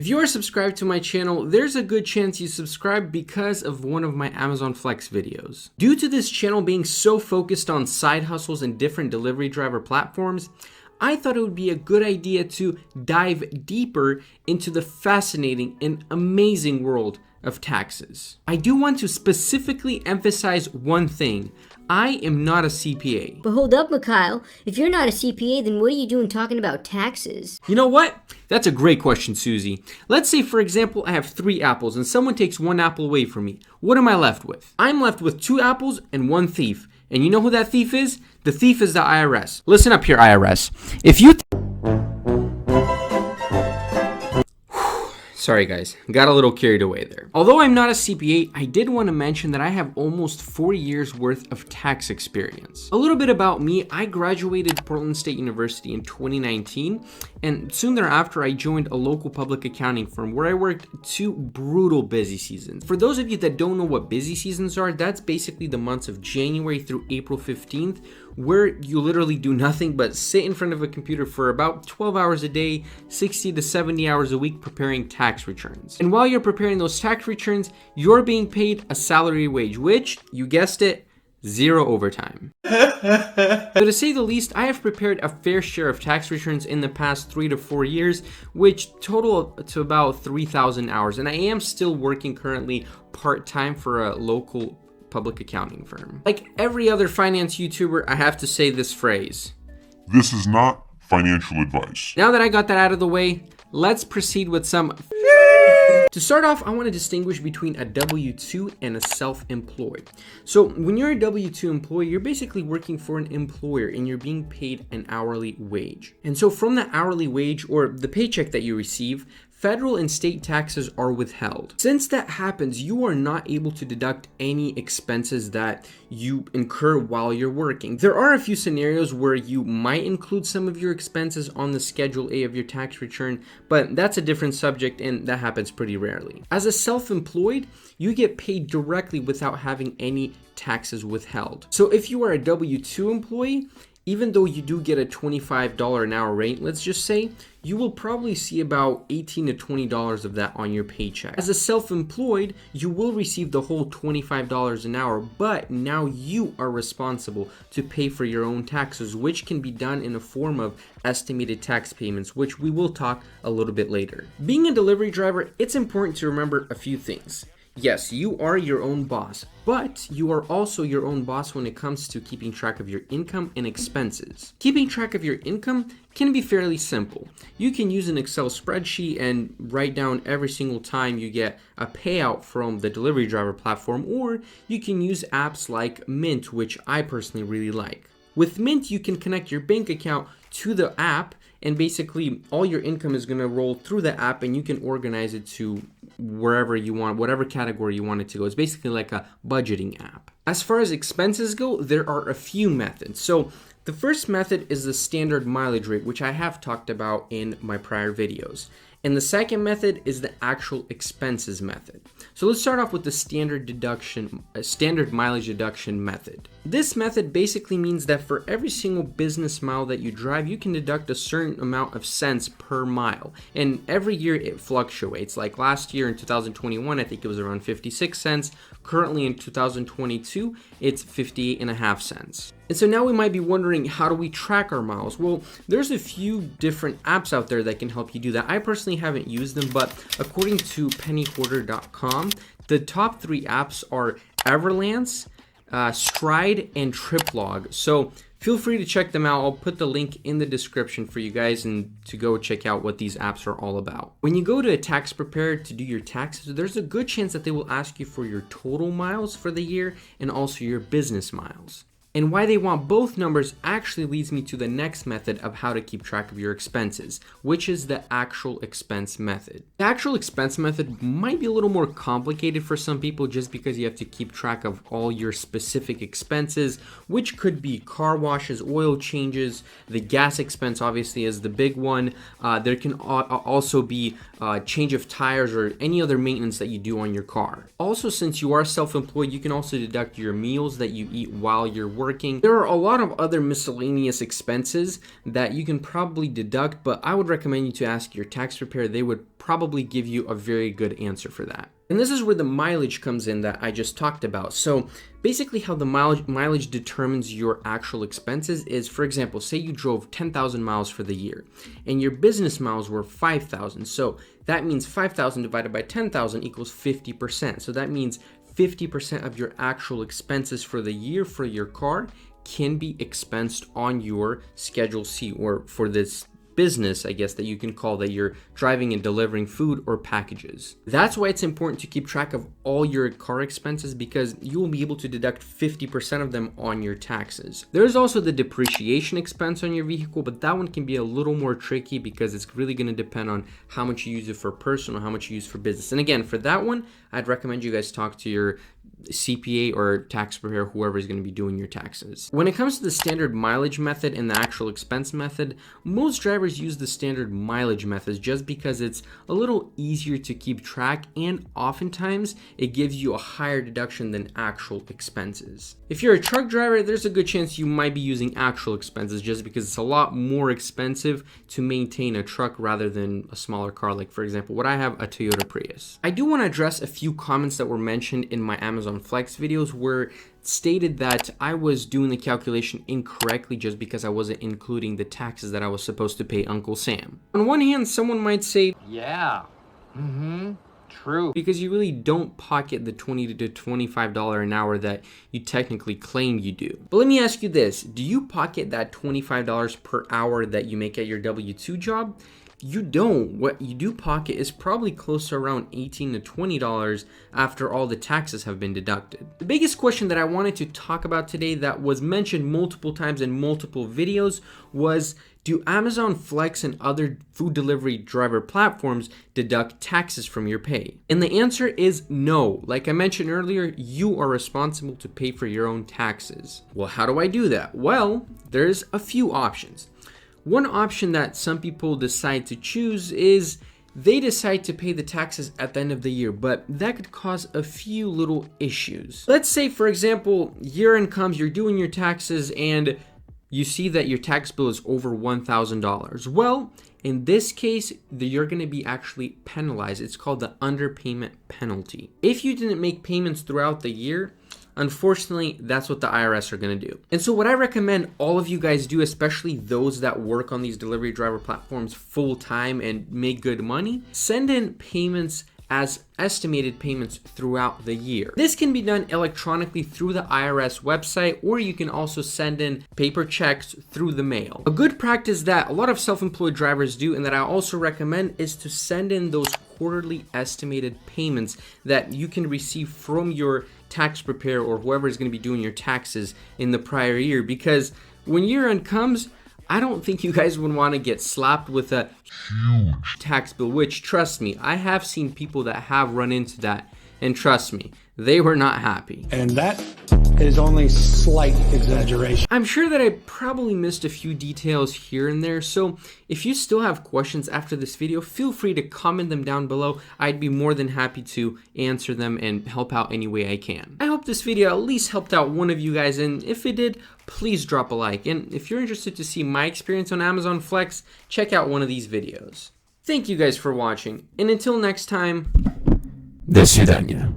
If you are subscribed to my channel, there's a good chance you subscribed because of one of my Amazon Flex videos. Due to this channel being so focused on side hustles and different delivery driver platforms, I thought it would be a good idea to dive deeper into the fascinating and amazing world of taxes. I do want to specifically emphasize one thing. I am not a CPA. But hold up, Mikhail. If you're not a CPA, then what are you doing talking about taxes? You know what? That's a great question, Susie. Let's say, for example, I have 3 apples and someone takes 1 apple away from me. What am I left with? I'm left with 2 apples and 1 thief. And you know who that thief is? The thief is the IRS. Listen up here, IRS. If you... Sorry guys, got a little carried away there. Although I'm not a CPA, I did want to mention that I have almost 4 years worth of tax experience. A little bit about me, I graduated Portland State University in 2019, and soon thereafter I joined a local public accounting firm where I worked 2 brutal busy seasons. For those of you that don't know what busy seasons are, that's basically the months of January through April 15th, where you literally do nothing but sit in front of a computer for about 12 hours a day, 60 to 70 hours a week preparing tax returns. And while you're preparing those tax returns, you're being paid a salary wage, which, you guessed it, 0 overtime. So to say the least, I have prepared a fair share of tax returns in the past 3 to 4 years, which total to about 3,000 hours. And I am still working currently part-time for a local public accounting firm. Like every other finance YouTuber, I have to say this phrase. This is not financial advice. Now that I got that out of the way, let's proceed with some... To start off, I want to distinguish between a W-2 and a self-employed. So when you're a W-2 employee, you're basically working for an employer and you're being paid an hourly wage. And so from the hourly wage or the paycheck that you receive, federal and state taxes are withheld. Since that happens, you are not able to deduct any expenses that you incur while you're working. There are a few scenarios where you might include some of your expenses on the Schedule A of your tax return, but that's a different subject and that happens pretty rarely. As a self-employed, you get paid directly without having any taxes withheld. So if you are a W-2 employee, even though you do get a $25 an hour rate, let's just say, you will probably see about $18 to $20 of that on your paycheck. As a self-employed, you will receive the whole $25 an hour, but now you are responsible to pay for your own taxes, which can be done in a form of estimated tax payments, which we will talk a little bit later. Being a delivery driver, it's important to remember a few things. Yes, you are your own boss, but you are also your own boss when it comes to keeping track of your income and expenses. Keeping track of your income can be fairly simple. You can use an Excel spreadsheet and write down every single time you get a payout from the delivery driver platform, or you can use apps like Mint, which I personally really like. With Mint, you can connect your bank account to the app, and basically all your income is going to roll through the app and you can organize it to wherever you want, whatever category you want it to go. It's basically like a budgeting app. As far as expenses go, there are a few methods. So the first method is the standard mileage rate, which I have talked about in my prior videos. And the second method is the actual expenses method. So let's start off with the standard mileage deduction method. This method basically means that for every single business mile that you drive, you can deduct a certain amount of cents per mile. And every year it fluctuates. Like last year in 2021, I think it was around 56 cents. Currently in 2022, it's 58.5 cents. And so now we might be wondering, how do we track our miles? Well, there's a few different apps out there that can help you do that. I personally haven't used them, but according to pennyhoarder.com, the top 3 apps are Everlance, Stride, and TripLog. So feel free to check them out. I'll put the link in the description for you guys and to go check out what these apps are all about. When you go to a tax preparer to do your taxes, there's a good chance that they will ask you for your total miles for the year and also your business miles. And why they want both numbers actually leads me to the next method of how to keep track of your expenses, which is the actual expense method. The actual expense method might be a little more complicated for some people just because you have to keep track of all your specific expenses, which could be car washes, oil changes, the gas expense obviously is the big one. There can also be change of tires or any other maintenance that you do on your car. Also, since you are self-employed, you can also deduct your meals that you eat while you're working. There are a lot of other miscellaneous expenses that you can probably deduct, but I would recommend you to ask your tax preparer. They would probably give you a very good answer for that. And this is where the mileage comes in that I just talked about. So basically how the mileage determines your actual expenses is, for example, say you drove 10,000 miles for the year and your business miles were 5,000. So that means 5,000 divided by 10,000 equals 50%. So that means 50% of your actual expenses for the year for your car can be expensed on your Schedule C, or for this business, I guess, that you can call that you're driving and delivering food or packages. That's why it's important to keep track of all your car expenses, because you will be able to deduct 50% of them on your taxes. There's also the depreciation expense on your vehicle, but that one can be a little more tricky because it's really going to depend on how much you use it for personal, how much you use for business. And again, for that one, I'd recommend you guys talk to your CPA or tax preparer, whoever is going to be doing your taxes. When it comes to the standard mileage method and the actual expense method, most drivers use the standard mileage method just because it's a little easier to keep track, and oftentimes it gives you a higher deduction than actual expenses. If you're a truck driver, there's a good chance you might be using actual expenses just because it's a lot more expensive to maintain a truck rather than a smaller car. Like, for example, what I have, a Toyota Prius. I do want to address a few comments that were mentioned in my Amazon Flex videos where stated that I was doing the calculation incorrectly just because I wasn't including the taxes that I was supposed to pay Uncle Sam. On one hand, someone might say, yeah, true, because you really don't pocket the $20 to $25 an hour that you technically claim you do. But let me ask you this, do you pocket that $25 per hour that you make at your W-2 job? You don't. What you do pocket is probably close to around $18 to $20 after all the taxes have been deducted. The biggest question that I wanted to talk about today that was mentioned multiple times in multiple videos was, do Amazon Flex and other food delivery driver platforms deduct taxes from your pay? And the answer is no. Like I mentioned earlier, you are responsible to pay for your own taxes. Well, how do I do that? Well, there's a few options. One option that some people decide to choose is they decide to pay the taxes at the end of the year, but that could cause a few little issues. Let's say, for example, year end comes, you're doing your taxes and you see that your tax bill is over $1,000. Well, in this case, you're going to be actually penalized. It's called the underpayment penalty. If you didn't make payments throughout the year, unfortunately, that's what the IRS are going to do. And so what I recommend all of you guys do, especially those that work on these delivery driver platforms full time and make good money, send in payments as estimated payments throughout the year. This can be done electronically through the IRS website, or you can also send in paper checks through the mail. A good practice that a lot of self-employed drivers do, and that I also recommend, is to send in those quarterly estimated payments that you can receive from your tax preparer or whoever is going to be doing your taxes in the prior year, because when year end comes, I don't think you guys would want to get slapped with a huge tax bill, which, trust me, I have seen people that have run into that, and trust me, they were not happy. And that is only slight exaggeration. I'm sure that I probably missed a few details here and there, so if you still have questions after this video, feel free to comment them down below. I'd be more than happy to answer them and help out any way I can. I hope this video at least helped out one of you guys, and if it did, please drop a like. And if you're interested to see my experience on Amazon Flex, check out one of these videos. Thank you guys for watching, and until next time, до свидания.